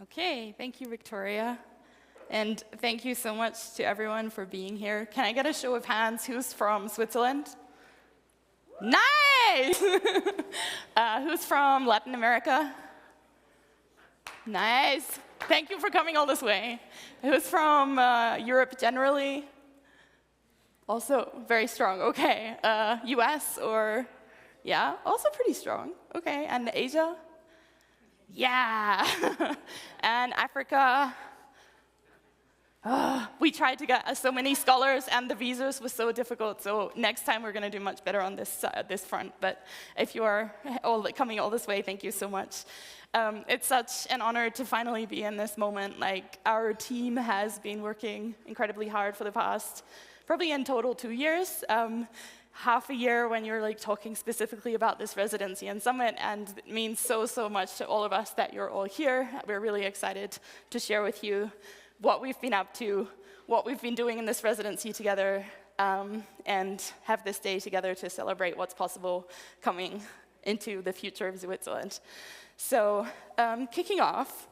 Okay, thank you, Victoria. And thank you so much to everyone for being here. Can I get a show of hands? Who's from Switzerland? Nice! Who's from Latin America? Nice. Thank you for coming all this way. Who's from Europe generally? Also very strong. Okay. US or, yeah, also pretty strong. Okay. And Asia? Yeah. And Africa? We tried to get so many scholars, and the visas was so difficult. So next time we're going to do much better on this front. But if you are coming all this way, thank you so much. It's such an honor to finally be in this moment. Like, our team has been working incredibly hard for the past, probably in total 2 years. Half a year when you're like talking specifically about this residency and summit, and it means so much to all of us that you're all here. We're really excited to share with you what we've been up to, what we've been doing in this residency together, and have this day together to celebrate what's possible coming into the future of Switzerland. So, kicking off,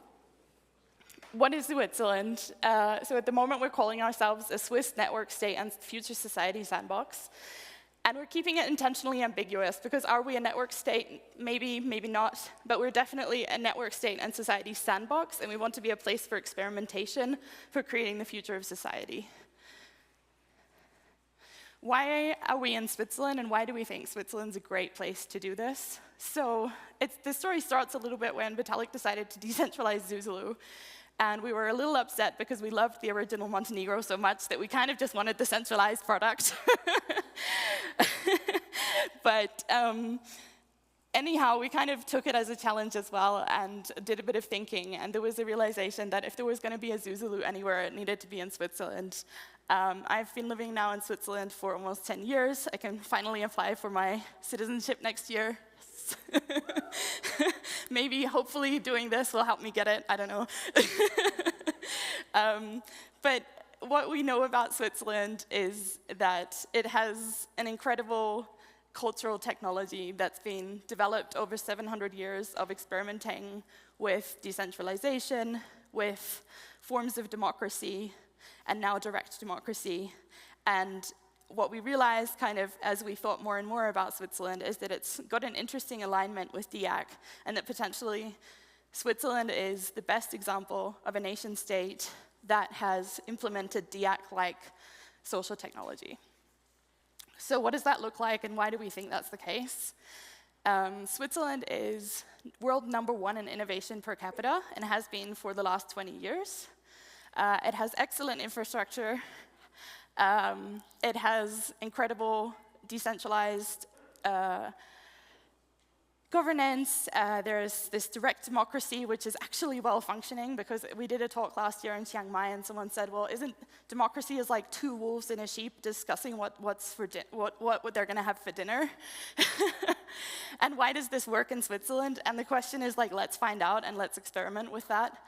what is Switzerland? So at the moment we're calling ourselves a Swiss network state and future society sandbox. And we're keeping it intentionally ambiguous, because are we a network state? Maybe, maybe not, but we're definitely a network state and society sandbox, and we want to be a place for experimentation for creating the future of society. Why are we in Switzerland, and why do we think Switzerland's a great place to do this? So the story starts a little bit when Vitalik decided to decentralize Zulu. And we were a little upset because we loved the original Montenegro so much that we kind of just wanted the centralized product. But anyhow, we kind of took it as a challenge as well and did a bit of thinking. And there was a realization that if there was going to be a Zulu anywhere, it needed to be in Switzerland. I've been living now in Switzerland for almost 10 years. I can finally apply for my citizenship next year. Maybe, hopefully, doing this will help me get it. I don't know. But what we know about Switzerland is that it has an incredible cultural technology that's been developed over 700 years of experimenting with decentralization, with forms of democracy, and now direct democracy. And what we realized, kind of as we thought more and more about Switzerland, is that it's got an interesting alignment with DIAC, and that potentially Switzerland is the best example of a nation state that has implemented DIAC-like social technology. So what does that look like, and why do we think that's the case? Switzerland is world #1 in innovation per capita, and has been for the last 20 years. It has excellent infrastructure. It has incredible decentralized governance. There's this direct democracy, which is actually well-functioning, because we did a talk last year in Chiang Mai, and someone said, well, isn't democracy is like 2 wolves and a sheep discussing what they're going to have for dinner? And why does this work in Switzerland? And the question is, like, let's find out and let's experiment with that.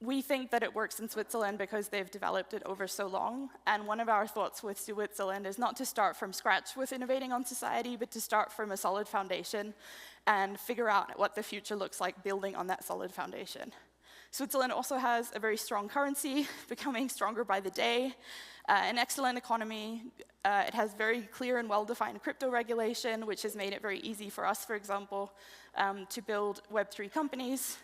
We think that it works in Switzerland because they've developed it over so long. And one of our thoughts with Switzerland is not to start from scratch with innovating on society, but to start from a solid foundation and figure out what the future looks like building on that solid foundation. Switzerland also has a very strong currency, becoming stronger by the day, an excellent economy. It has very clear and well-defined crypto regulation, which has made it very easy for us, for example, to build Web3 companies.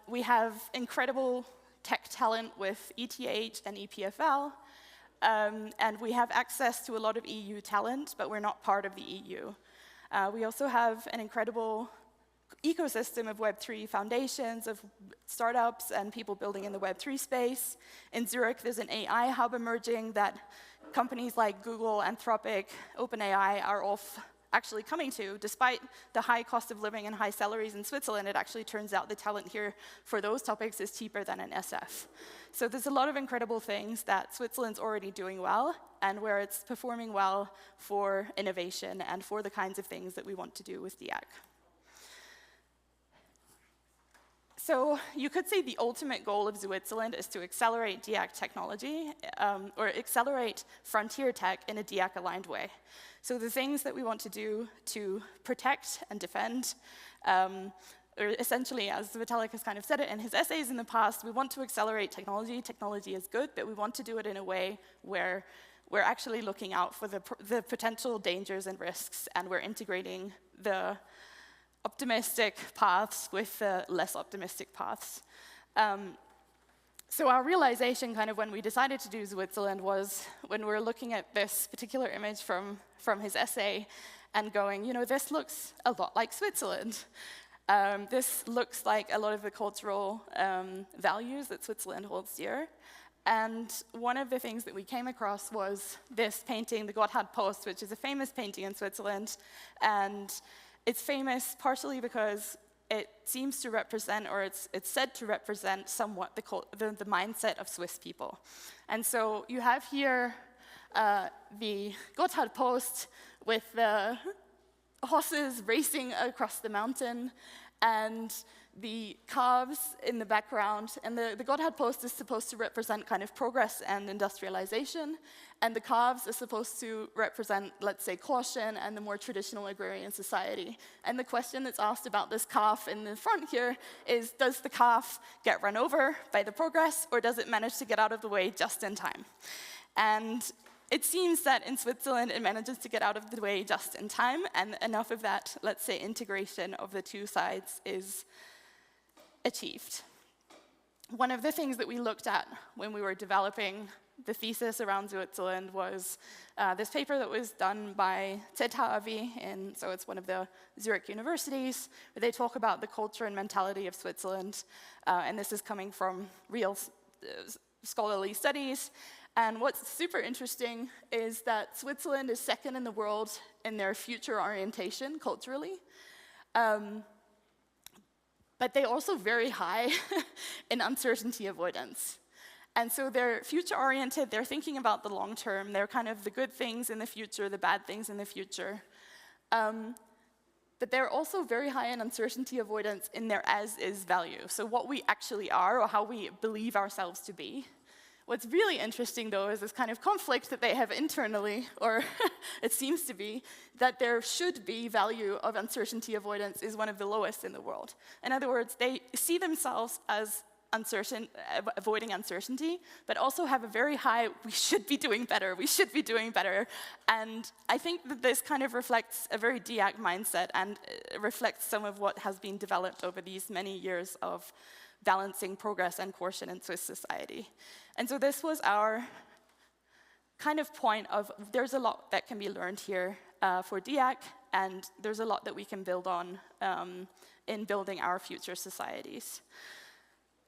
We have incredible tech talent with ETH and EPFL, and we have access to a lot of EU talent, but we're not part of the EU. We also have an incredible ecosystem of Web3 foundations, of startups and people building in the Web3 space. In Zurich, there's an AI hub emerging that companies like Google, Anthropic, OpenAI are all actually coming to. Despite the high cost of living and high salaries in Switzerland, it actually turns out the talent here for those topics is cheaper than in SF. So there's a lot of incredible things that Switzerland's already doing well, and where it's performing well for innovation and for the kinds of things that we want to do with DIAC. So you could say the ultimate goal of Switzerland is to accelerate DIAC technology, or accelerate frontier tech in a DIAC-aligned way. So the things that we want to do to protect and defend or essentially, as Vitalik has kind of said it in his essays in the past, we want to accelerate technology. Technology is good, but we want to do it in a way where we're actually looking out for the potential dangers and risks, and we're integrating the optimistic paths with the less optimistic paths. So our realization kind of when we decided to do Switzerland was when we were looking at this particular image from his essay and going, you know, this looks a lot like Switzerland. This looks like a lot of the cultural values that Switzerland holds dear. And one of the things that we came across was this painting, the Gotthardpost, which is a famous painting in Switzerland. And it's famous partially because it seems to represent, or it's said to represent somewhat the mindset of Swiss people. And so you have here the Gotthardpost with the horses racing across the mountain, and the calves in the background. And the Gotthardpost is supposed to represent kind of progress and industrialization, and the calves are supposed to represent, let's say, caution and the more traditional agrarian society. And the question that's asked about this calf in the front here is, does the calf get run over by the progress, or does it manage to get out of the way just in time? And it seems that in Switzerland, it manages to get out of the way just in time, and enough of that, let's say, integration of the two sides is achieved. One of the things that we looked at when we were developing the thesis around Switzerland was this paper that was done by ZHAW, and so it's one of the Zurich universities, where they talk about the culture and mentality of Switzerland, and this is coming from real scholarly studies. And what's super interesting is that Switzerland is second in the world in their future orientation culturally. But they're also very high in uncertainty avoidance. And so they're future-oriented, they're thinking about the long term, they're kind of the good things in the future, the bad things in the future. But they're also very high in uncertainty avoidance in their as-is value, so what we actually are or how we believe ourselves to be. What's really interesting, though, is this kind of conflict that they have internally, or it seems to be, that their should-be value of uncertainty avoidance is one of the lowest in the world. In other words, they see themselves as avoiding uncertainty, but also have a very high, we should be doing better, we should be doing better. And I think that this kind of reflects a very DIAC mindset, and reflects some of what has been developed over these many years of balancing progress and caution in Swiss society. And so this was our kind of point of, there's a lot that can be learned here for DIAC, and there's a lot that we can build on in building our future societies.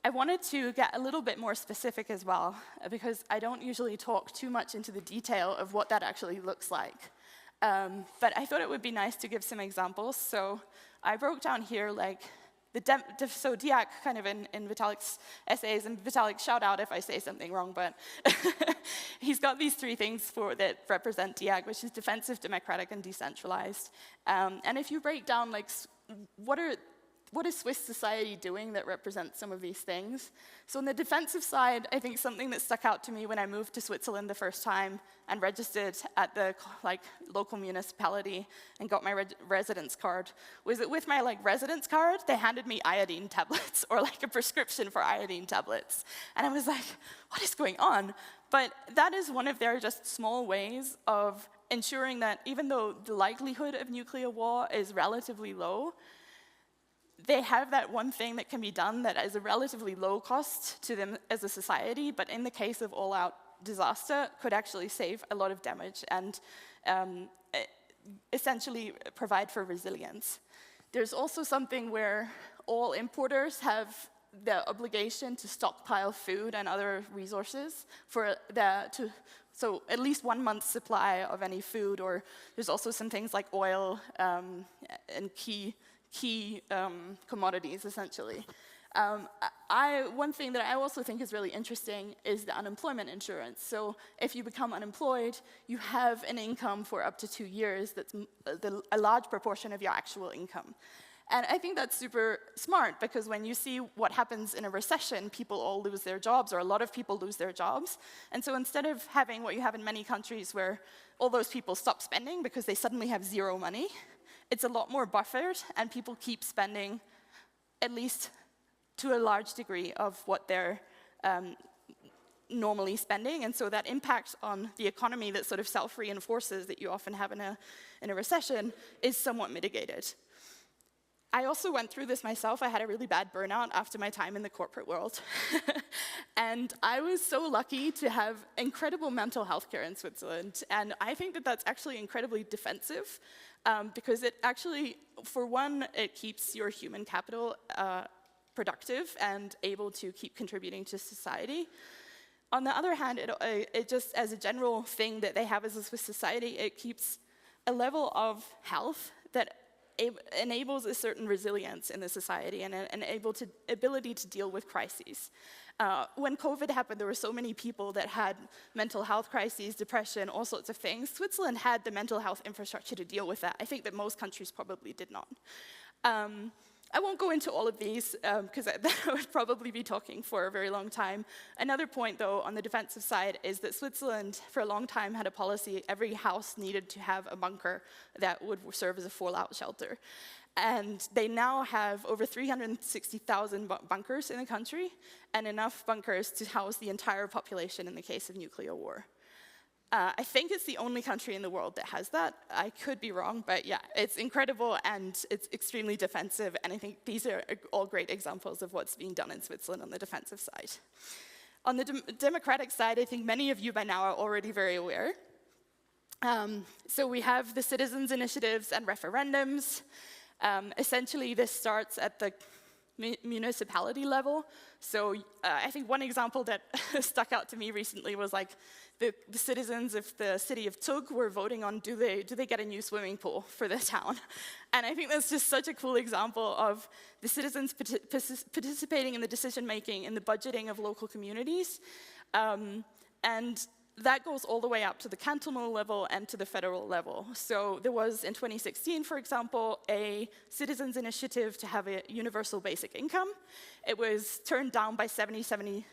I wanted to get a little bit more specific as well, because I don't usually talk too much into the detail of what that actually looks like. But I thought it would be nice to give some examples. So I broke down here like, so DIAC kind of in Vitalik's essays, and Vitalik, shout out if I say something wrong, but he's got these three things that represent DIAC, which is defensive, democratic, and decentralized. And if you break down like what is Swiss society doing that represents some of these things? So on the defensive side, I think something that stuck out to me when I moved to Switzerland the first time and registered at the local municipality and got my residence card was that with my residence card, they handed me iodine tablets, or a prescription for iodine tablets. And I was like, what is going on? But that is one of their just small ways of ensuring that even though the likelihood of nuclear war is relatively low, they have that one thing that can be done that is a relatively low cost to them as a society, but in the case of all-out disaster, could actually save a lot of damage and essentially provide for resilience. There's also something where all importers have the obligation to stockpile food and other resources so at least 1 month's supply of any food, or there's also some things like oil and key commodities, essentially. One thing that I also think is really interesting is the unemployment insurance. So if you become unemployed, you have an income for up to 2 years that's a large proportion of your actual income. And I think that's super smart, because when you see what happens in a recession, people all lose their jobs, or a lot of people lose their jobs. And so instead of having what you have in many countries where all those people stop spending because they suddenly have zero money, it's a lot more buffered, and people keep spending at least to a large degree of what they're normally spending, and so that impact on the economy that sort of self-reinforces that you often have in a recession is somewhat mitigated. I also went through this myself. I had a really bad burnout after my time in the corporate world. And I was so lucky to have incredible mental health care in Switzerland. And I think that that's actually incredibly defensive, because it actually, for one, it keeps your human capital productive and able to keep contributing to society. On the other hand, it just, as a general thing that they have as a Swiss society, it keeps a level of health that enables a certain resilience in the society and an ability to deal with crises. When COVID happened, there were so many people that had mental health crises, depression, all sorts of things. Switzerland had the mental health infrastructure to deal with that. I think that most countries probably did not. I won't go into all of these, because I would probably be talking for a very long time. Another point, though, on the defensive side is that Switzerland, for a long time, had a policy every house needed to have a bunker that would serve as a fallout shelter. And they now have over 360,000 bunkers in the country, and enough bunkers to house the entire population in the case of nuclear war. I think it's the only country in the world that has that. I could be wrong, but yeah, it's incredible and it's extremely defensive, and I think these are all great examples of what's being done in Switzerland on the defensive side. On the democratic side, I think many of you by now are already very aware. So we have the citizens' initiatives and referendums. Essentially, this starts at the municipality level. So I think one example that stuck out to me recently was like the citizens of the city of Zug were voting on do they get a new swimming pool for their town. And I think that's just such a cool example of the citizens participating in the decision making and the budgeting of local communities. And that goes all the way up to the cantonal level and to the federal level. So there was, in 2016, for example, a citizens' initiative to have a universal basic income. It was turned down by 77%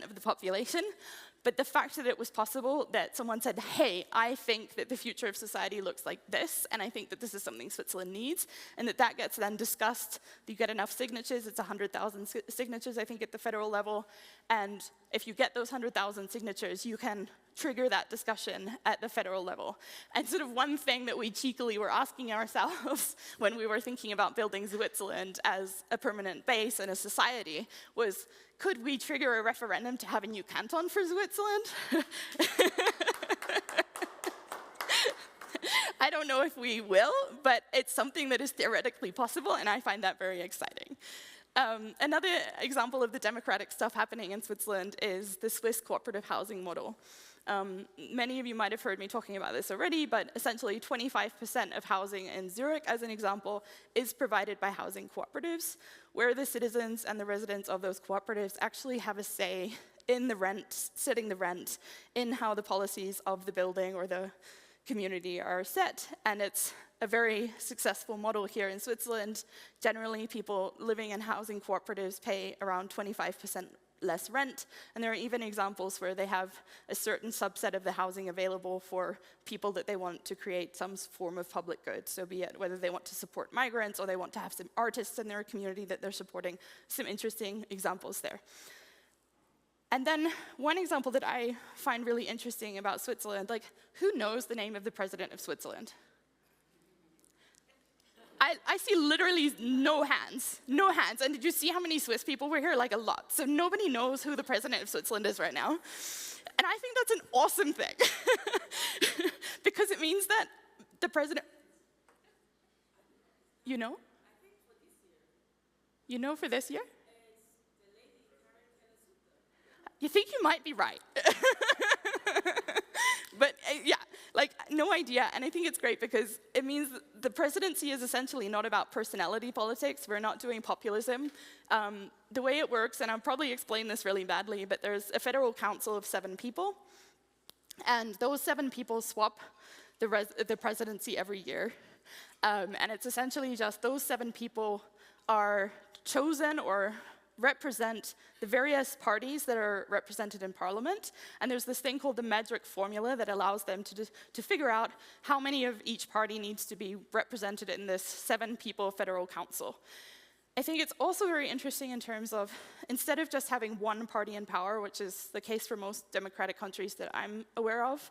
of the population. But the fact that it was possible, that someone said, hey, I think that the future of society looks like this, and I think that this is something Switzerland needs, and that gets then discussed. You get enough signatures, it's 100,000 signatures, I think, at the federal level, and if you get those 100,000 signatures, you can trigger that discussion at the federal level. And sort of one thing that we cheekily were asking ourselves when we were thinking about building Switzerland as a permanent base and a society was, could we trigger a referendum to have a new canton for Switzerland? I don't know if we will, but it's something that is theoretically possible, and I find that very exciting. Another example of the democratic stuff happening in Switzerland is the Swiss cooperative housing model. Many of you might have heard me talking about this already, but essentially 25% of housing in Zurich, as an example, is provided by housing cooperatives, where the citizens and the residents of those cooperatives actually have a say in the rent, setting the rent, in how the policies of the building or the community are set, and it's a very successful model here in Switzerland. Generally, people living in housing cooperatives pay around 25% less rent, and there are even examples where they have a certain subset of the housing available for people that they want to create some form of public good. So be it whether they want to support migrants or they want to have some artists in their community that they're supporting, some interesting examples there. And then one example that I find really interesting about Switzerland, like, who knows the name of the president of Switzerland? I see literally no hands. And did you see how many Swiss people were here? Like a lot. So nobody knows who the president of Switzerland is right now. And I think that's an awesome thing. Because it means that the president, you know? You know for this year? You think you might be right. But yeah, like, no idea. And I think it's great because it means the presidency is essentially not about personality politics. We're not doing populism. The way it works, and I'll probably explain this really badly, but there's a federal council of 7 people. And those 7 people swap the presidency every year. And it's essentially just those 7 people are chosen or represent the various parties that are represented in parliament, and there's this thing called the Madrick formula that allows them to figure out how many of each party needs to be represented in this 7-people federal council. I think it's also very interesting in terms of, instead of just having one party in power, which is the case for most democratic countries that I'm aware of,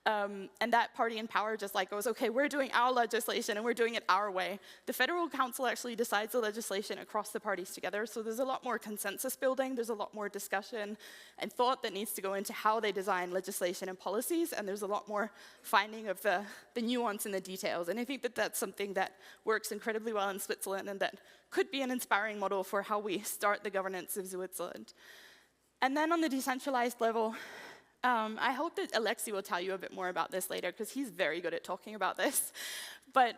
and that party in power just like goes, okay, we're doing our legislation and we're doing it our way. The Federal Council actually decides the legislation across the parties together, so there's a lot more consensus building, there's a lot more discussion and thought that needs to go into how they design legislation and policies, and there's a lot more finding of the nuance and the details. And I think that that's something that works incredibly well in Switzerland and that could be an inspiring model for how we start the governance of Switzerland. And then on the decentralized level, I hope that Alexi will tell you a bit more about this later, because he's very good at talking about this. But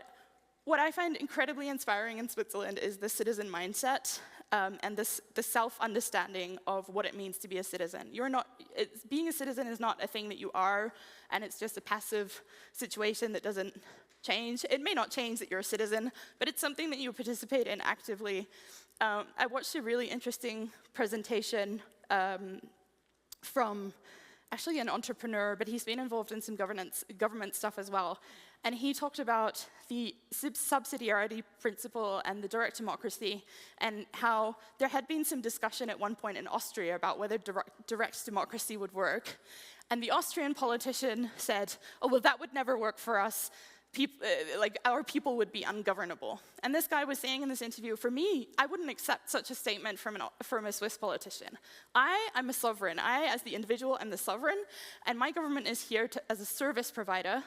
what I find incredibly inspiring in Switzerland is the citizen mindset and the self-understanding of what it means to be a citizen. Being a citizen is not a thing that you are, and it's just a passive situation that doesn't change. It may not change that you're a citizen, but it's something that you participate in actively. I watched a really interesting presentation from actually an entrepreneur, but he's been involved in some government stuff as well. And he talked about the subsidiarity principle and the direct democracy, and how there had been some discussion at one point in Austria about whether direct democracy would work. And the Austrian politician said, oh, well, that would never work for us. Our people would be ungovernable. And this guy was saying in this interview, for me, I wouldn't accept such a statement from a Swiss politician. I'm a sovereign. I, as the individual, am the sovereign, and my government is here as a service provider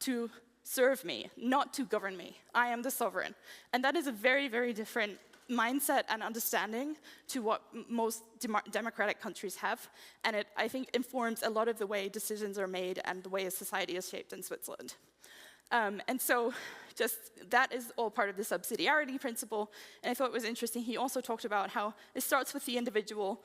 to serve me, not to govern me. I am the sovereign. And that is a very, very different mindset and understanding to what most democratic countries have. And it, I think, informs a lot of the way decisions are made and the way a society is shaped in Switzerland. And so just that is all part of the subsidiarity principle. And I thought it was interesting. He also talked about how it starts with the individual.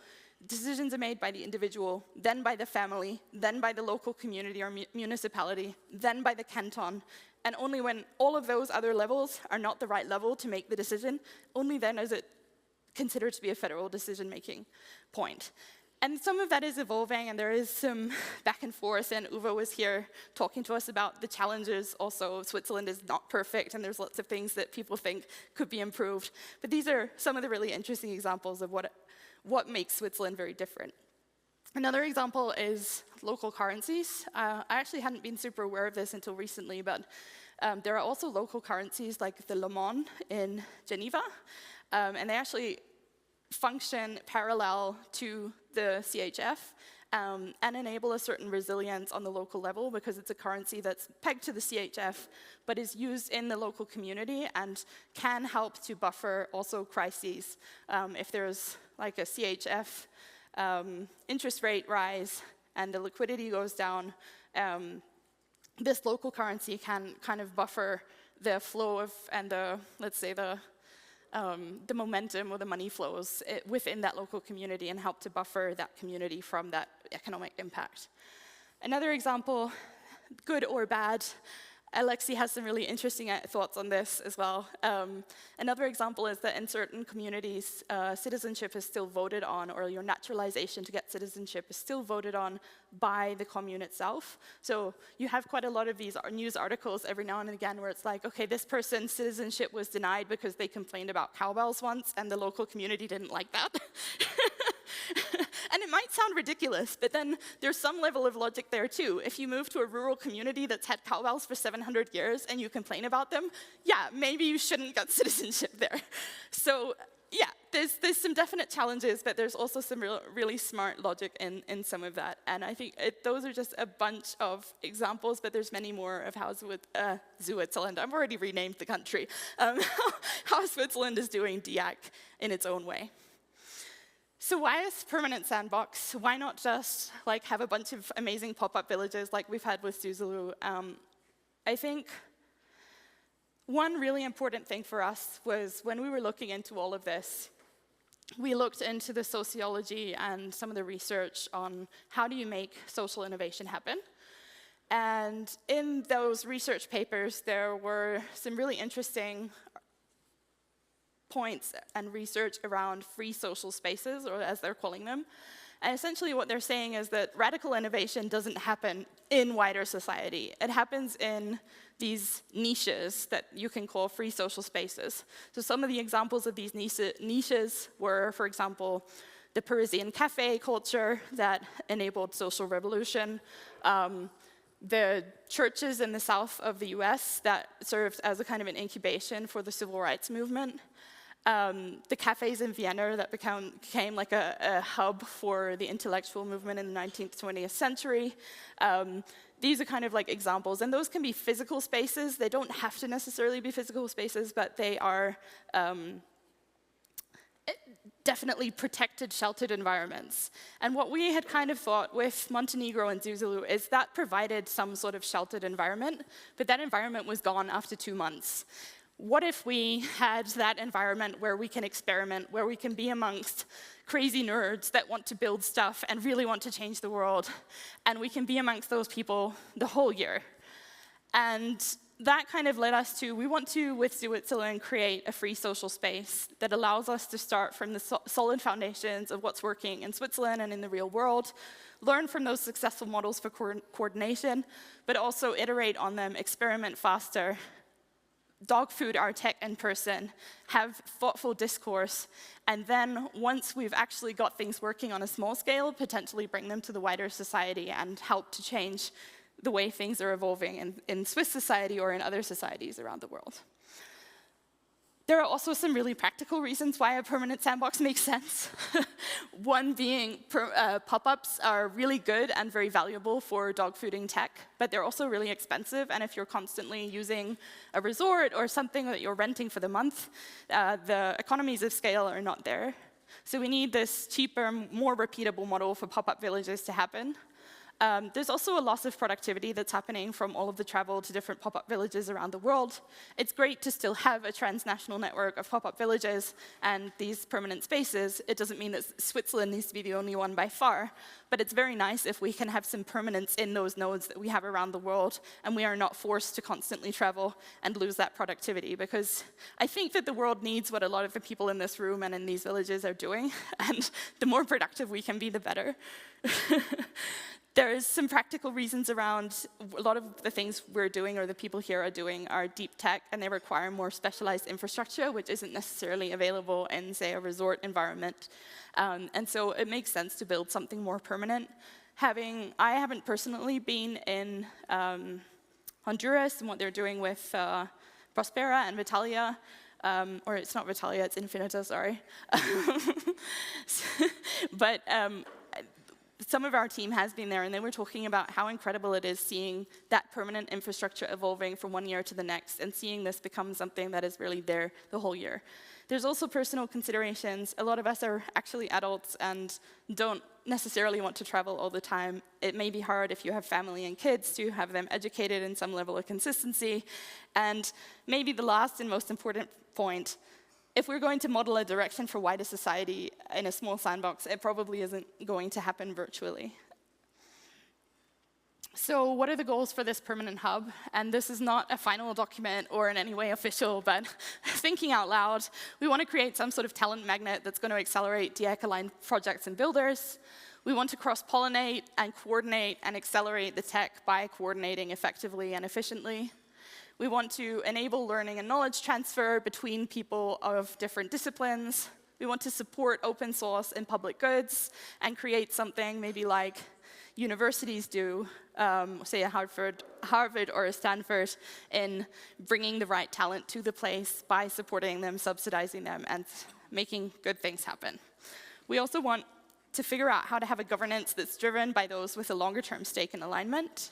Decisions are made by the individual, then by the family, then by the local community or municipality, then by the canton. And only when all of those other levels are not the right level to make the decision, only then is it considered to be a federal decision-making point. And some of that is evolving, and there is some back and forth, and Uwe was here talking to us about the challenges. Also, Switzerland is not perfect, and there's lots of things that people think could be improved. But these are some of the really interesting examples of what makes Switzerland very different. Another example is local currencies. I actually hadn't been super aware of this until recently, but there are also local currencies like the Lemon in Geneva, and they actually function parallel to the CHF and enable a certain resilience on the local level, because it's a currency that's pegged to the CHF but is used in the local community and can help to buffer also crises. If there's like a CHF interest rate rise and the liquidity goes down, this local currency can kind of buffer the flow of, and the, let's say, the momentum or the money flows within that local community and help to buffer that community from that economic impact. Another example, good or bad, Alexi has some really interesting thoughts on this as well. Another example is that in certain communities, citizenship is still voted on, or your naturalization to get citizenship is still voted on by the commune itself. So you have quite a lot of these news articles every now and again where it's like, okay, this person's citizenship was denied because they complained about cowbells once, and the local community didn't like that. And it might sound ridiculous, but then there's some level of logic there too. If you move to a rural community that's had cowbells for 700 years and you complain about them, yeah, maybe you shouldn't get citizenship there. So yeah, there's some definite challenges, but there's also some really smart logic in some of that. And I think those are just a bunch of examples, but there's many more of how Switzerland, I've already renamed the country, how Switzerland is doing DIAC in its own way. So why is permanent sandbox? Why not just like have a bunch of amazing pop-up villages like we've had with Zuzulu? I think one really important thing for us was when we were looking into all of this, we looked into the sociology and some of the research on how do you make social innovation happen. And in those research papers, there were some really interesting points and research around free social spaces, or as they're calling them. And essentially what they're saying is that radical innovation doesn't happen in wider society. It happens in these niches that you can call free social spaces. So some of the examples of these niches were, for example, the Parisian cafe culture that enabled social revolution, the churches in the south of the US that served as a kind of an incubation for the civil rights movement, the cafes in Vienna that became like a hub for the intellectual movement in the 19th, 20th century. These are kind of like examples, and those can be physical spaces. They don't have to necessarily be physical spaces, but they are definitely protected, sheltered environments. And what we had kind of thought with Montenegro and Zulu is that provided some sort of sheltered environment, but that environment was gone after 2 months. What if we had that environment where we can experiment, where we can be amongst crazy nerds that want to build stuff and really want to change the world, and we can be amongst those people the whole year? And that kind of led us to, we want to, with Switzerland, create a free social space that allows us to start from the solid foundations of what's working in Switzerland and in the real world, learn from those successful models for coordination, but also iterate on them, experiment faster, dog food our tech in person, have thoughtful discourse, and then once we've actually got things working on a small scale, potentially bring them to the wider society and help to change the way things are evolving in Swiss society or in other societies around the world. There are also some really practical reasons why a permanent sandbox makes sense. One being pop-ups are really good and very valuable for dog fooding tech, but they're also really expensive, and if you're constantly using a resort or something that you're renting for the month, the economies of scale are not there. So we need this cheaper, more repeatable model for pop-up villages to happen. There's also a loss of productivity that's happening from all of the travel to different pop-up villages around the world. It's great to still have a transnational network of pop-up villages and these permanent spaces. It doesn't mean that Switzerland needs to be the only one by far, but it's very nice if we can have some permanence in those nodes that we have around the world, and we are not forced to constantly travel and lose that productivity, because I think that the world needs what a lot of the people in this room and in these villages are doing, and the more productive we can be, the better. There's some practical reasons around a lot of the things we're doing or the people here are doing are deep tech, and they require more specialized infrastructure, which isn't necessarily available in, say, a resort environment. And so it makes sense to build something more permanent. I haven't personally been in Honduras and what they're doing with Prospera and Vitalia. Or it's not Vitalia, it's Infinita, sorry. But some of our team has been there, and they were talking about how incredible it is seeing that permanent infrastructure evolving from one year to the next, and seeing this become something that is really there the whole year. There's also personal considerations. A lot of us are actually adults and don't necessarily want to travel all the time. It may be hard if you have family and kids to have them educated in some level of consistency. And maybe the last and most important point, if we're going to model a direction for wider society in a small sandbox, it probably isn't going to happen virtually. So what are the goals for this permanent hub? And this is not a final document or in any way official, but thinking out loud, we want to create some sort of talent magnet that's going to accelerate DEC-aligned projects and builders. We want to cross-pollinate and coordinate and accelerate the tech by coordinating effectively and efficiently. We want to enable learning and knowledge transfer between people of different disciplines. We want to support open source and public goods and create something maybe like universities do, say a Harvard or a Stanford, in bringing the right talent to the place by supporting them, subsidizing them, and making good things happen. We also want to figure out how to have a governance that's driven by those with a longer-term stake in alignment.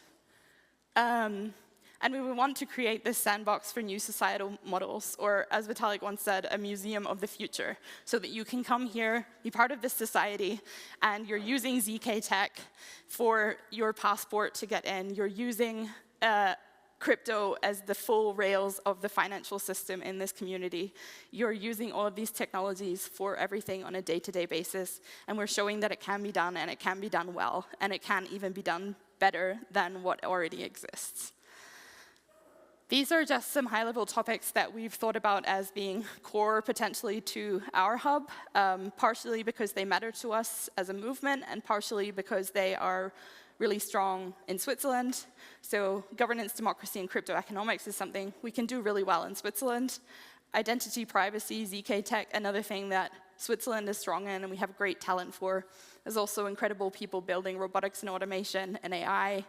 And we want to create this sandbox for new societal models, or as Vitalik once said, a museum of the future, so that you can come here, be part of this society, and you're using ZK tech for your passport to get in. You're using crypto as the full rails of the financial system in this community. You're using all of these technologies for everything on a day-to-day basis, and we're showing that it can be done, and it can be done well, and it can even be done better than what already exists. These are just some high-level topics that we've thought about as being core potentially to our hub, partially because they matter to us as a movement, and partially because they are really strong in Switzerland. So governance, democracy, and crypto economics is something we can do really well in Switzerland. Identity, privacy, ZK tech, another thing that Switzerland is strong in and we have great talent for. There's also incredible people building robotics and automation and AI.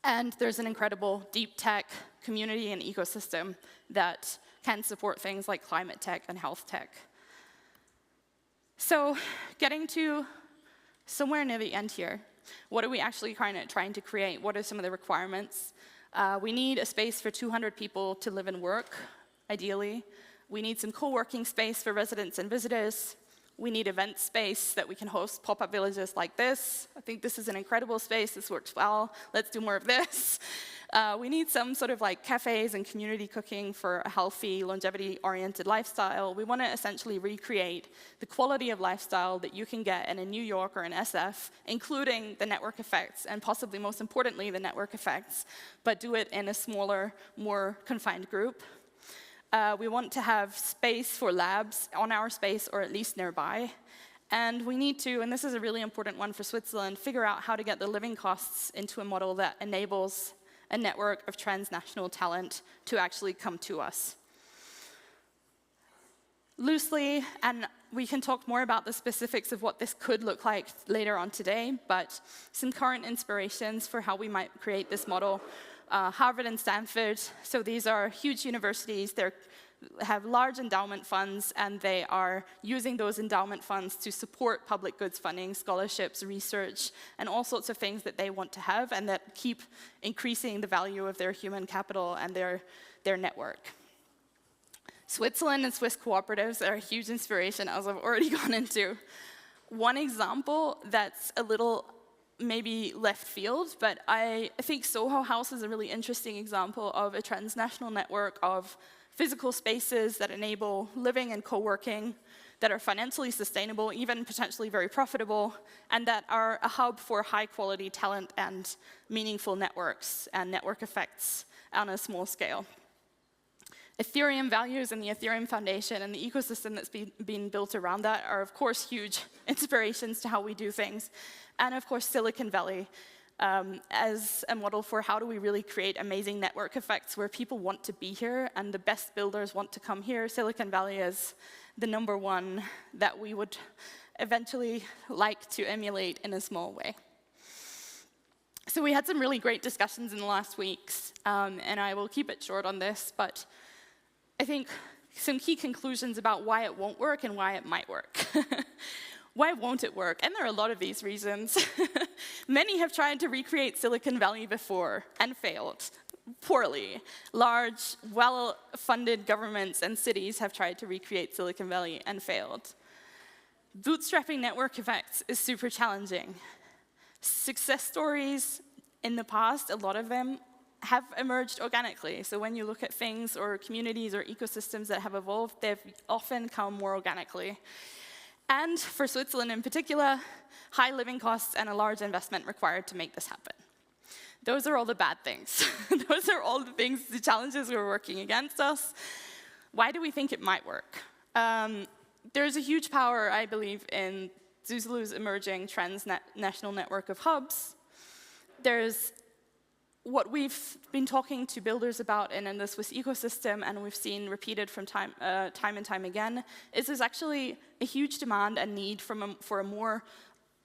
And there's an incredible deep tech community and ecosystem that can support things like climate tech and health tech. So getting to somewhere near the end here, what are we actually trying to create? What are some of the requirements? We need a space for 200 people to live and work, ideally. We need some co-working space for residents and visitors. We need event space that we can host pop-up villages like this. I think this is an incredible space. This works well. Let's do more of this. We need some sort of like cafes and community cooking for a healthy, longevity-oriented lifestyle. We want to essentially recreate the quality of lifestyle that you can get in a New York or an SF, including the network effects, and possibly most importantly, the network effects, but do it in a smaller, more confined group. We want to have space for labs on our space, or at least nearby. And we need to, and this is a really important one for Switzerland, figure out how to get the living costs into a model that enables a network of transnational talent to actually come to us. Loosely, and we can talk more about the specifics of what this could look like later on today, but some current inspirations for how we might create this model. Harvard and Stanford, so these are huge universities. They have large endowment funds, and they are using those endowment funds to support public goods funding, scholarships, research, and all sorts of things that they want to have, and that keep increasing the value of their human capital and their network. Switzerland and Swiss cooperatives are a huge inspiration, as I've already gone into. One example that's a little maybe left field, but I think Soho House is a really interesting example of a transnational network of physical spaces that enable living and co-working, that are financially sustainable, even potentially very profitable, and that are a hub for high-quality talent and meaningful networks and network effects on a small scale. Ethereum values and the Ethereum Foundation and the ecosystem that's been built around that are, of course, huge inspirations to how we do things. And, of course, Silicon Valley as a model for how do we really create amazing network effects where people want to be here and the best builders want to come here. Silicon Valley is the #1 that we would eventually like to emulate in a small way. So we had some really great discussions in the last weeks, and I will keep it short on this, but I think some key conclusions about why it won't work and why it might work. Why won't it work? And there are a lot of these reasons. Many have tried to recreate Silicon Valley before and failed poorly. Large, well-funded governments and cities have tried to recreate Silicon Valley and failed. Bootstrapping network effects is super challenging. Success stories in the past, a lot of them, have emerged organically. So when you look at things or communities or ecosystems that have evolved, they've often come more organically. And for Switzerland in particular, high living costs and a large investment required to make this happen. Those are all the bad things. Those are all the things, the challenges we're working against us. Why do we think it might work? There's a huge power, I believe, in Zuzulu's emerging transnational network of hubs. There's what we've been talking to builders about in the Swiss ecosystem, and we've seen repeated from time and time again, is there's actually a huge demand and need for a more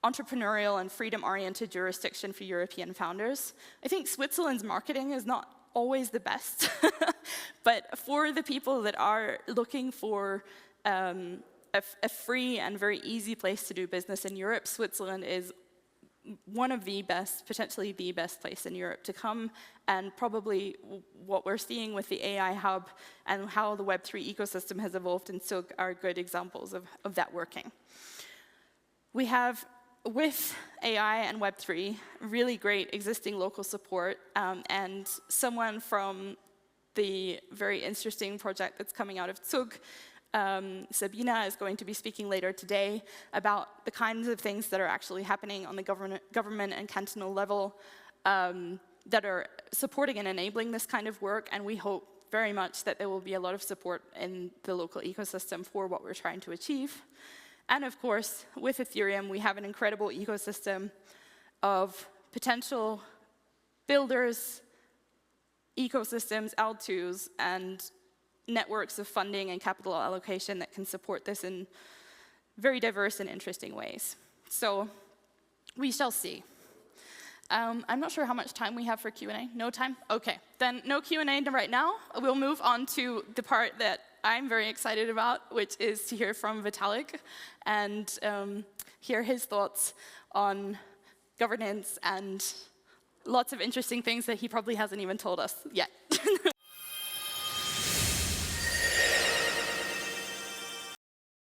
entrepreneurial and freedom-oriented jurisdiction for European founders. I think Switzerland's marketing is not always the best, but for the people that are looking for a free and very easy place to do business in Europe, Switzerland is one of the best, potentially the best place in Europe to come, and probably what we're seeing with the AI hub and how the Web3 ecosystem has evolved in Zug are good examples of that working. We have, with AI and Web3, really great existing local support, and someone from the very interesting project that's coming out of Zug, Sabina, is going to be speaking later today about the kinds of things that are actually happening on the government and cantonal level that are supporting and enabling this kind of work, and we hope very much that there will be a lot of support in the local ecosystem for what we're trying to achieve. And of course, with Ethereum, we have an incredible ecosystem of potential builders, ecosystems, L2s, and networks of funding and capital allocation that can support this in very diverse and interesting ways. So we shall see. I'm not sure how much time we have for Q&A. No time? OK. Then no Q&A right now. We'll move on to the part that I'm very excited about, which is to hear from Vitalik and hear his thoughts on governance and lots of interesting things that he probably hasn't even told us yet.